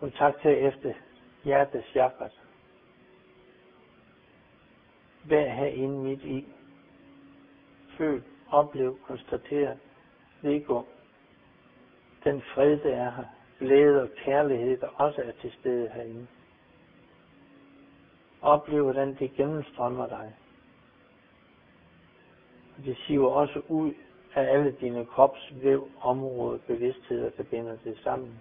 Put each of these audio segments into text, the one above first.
Kontakt efter hjertets chakra. Vær herinde midt i. Føl, oplev, konstater, vedgå den fred, der er her. Glæde og kærlighed, der også er til stede herinde. Oplev, hvordan det gennemstrømmer dig. Det siver også ud af alle dine kropsvæv, områder, bevidstheder, der binder det sammen.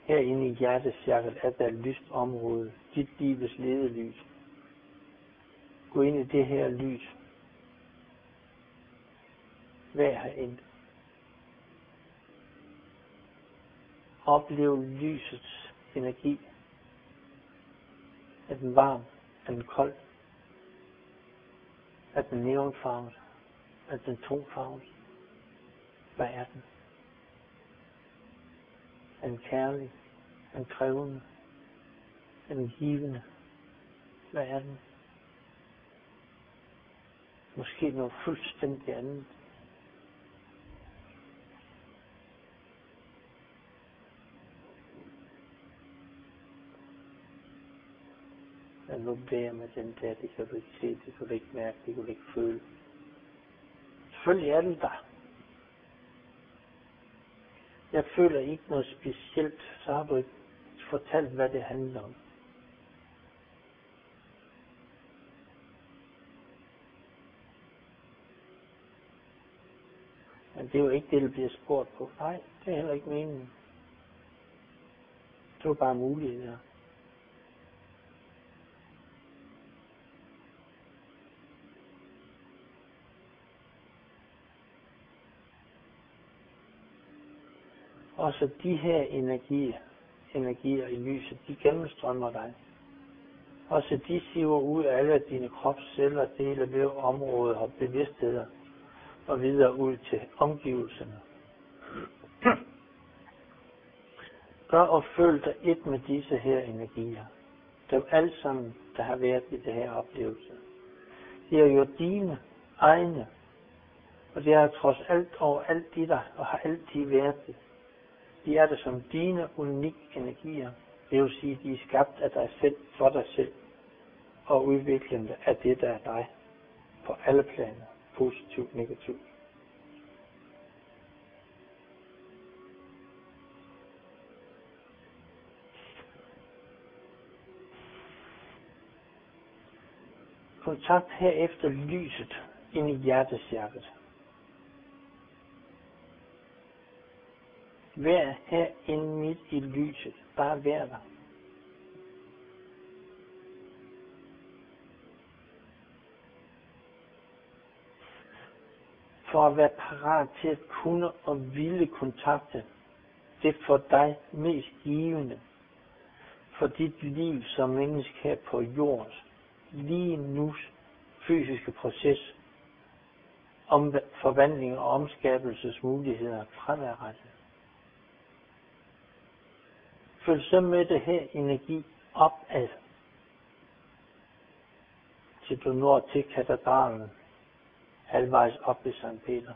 Herinde i hjertesjakket er der et lyst område, dit livets ledelys. Gå ind i det her lys. Vær herinde. Oplev lysets energi. Er den varm? Er den kold? Er den neonfarvet? Er den tungfarvet? Hvad er den? Er den kærlig? Er den krævende? Er den givende? Hvad er den? Måske noget fuldstændig andet. Lad nu være med den der, det kan du ikke se, det kan du ikke mærke, det kan du ikke føle. Selvfølgelig er den der. Jeg føler ikke noget specielt, så har du ikke fortalt, hvad det handler om. Men det er jo ikke det, der bliver spurgt på. Nej, det er heller ikke meningen. Det er bare muligheder. Også de her energier i lyset, de gennemstrømmer dig. Også de siver ud af alle dine kropsceller, dele, væv, områder og bevidstheder, og videre ud til omgivelserne. Gør og føl dig et med disse her energier. Dem alle sammen, der har været i det her oplevelse. De er jo dine egne, og det er trods alt over alt de der, og har altid været det. De er der som dine unikke energier. Det vil sige, de er skabt af dig selv, for dig selv, og udviklende af det, der er dig, på alle planer, positivt, negativt. Kontakt herefter lyset ind i hjertesjakket. Vær herinde midt i lyset. Bare vær der. For at være parat til at kunne og ville kontakte det for dig mest givende for dit liv som menneske her på jorden. Lige nu fysiske proces om forvandling og omskabelsesmuligheder fremadrettet. Følg så med det her energi opad, til du når til katedralen, halvvejs op ved Sankt Peter.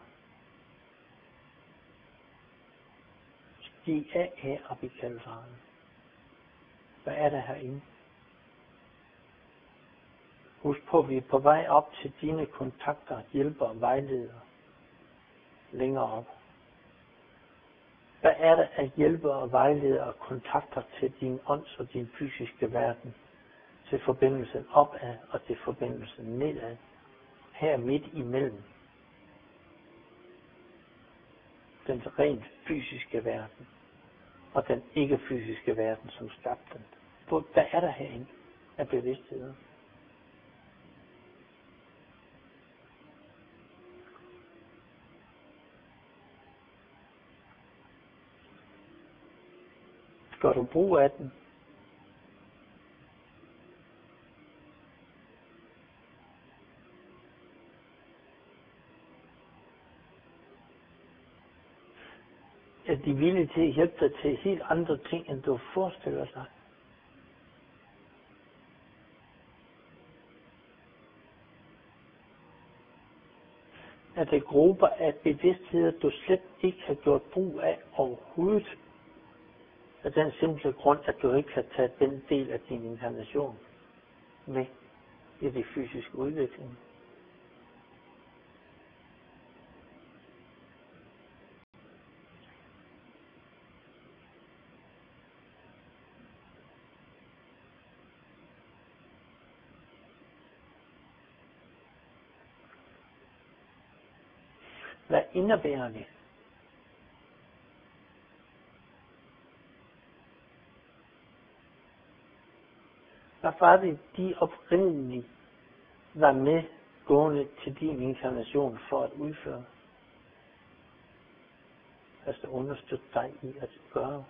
Stig af heroppe i katedralen. Hvad er der herinde? Husk på, at vi er på vej op til dine kontakter, hjælper og vejledere. Længere op. Hvad er der af hjælper og vejledere og kontakter til din ånds og din fysiske verden? Til forbindelsen opad og til forbindelsen nedad. Her midt imellem. Den rent fysiske verden og den ikke fysiske verden, som skabte den. Hvad er der herinde af bevidstheder? Gør du brug af den? Er de villige til at hjælpe dig til helt andre ting, end du forestiller dig? Er det grupper af bevidstheder, du slet ikke har gjort brug af overhovedet? Af den simple grund, at du ikke kan tage den del af din inkarnation med i det fysiske udvikling. Hvad indebærer det? Hvad var det, de oprindeligt var med gående til din inkarnation for at udføre? Altså understøtte dig i at gøre?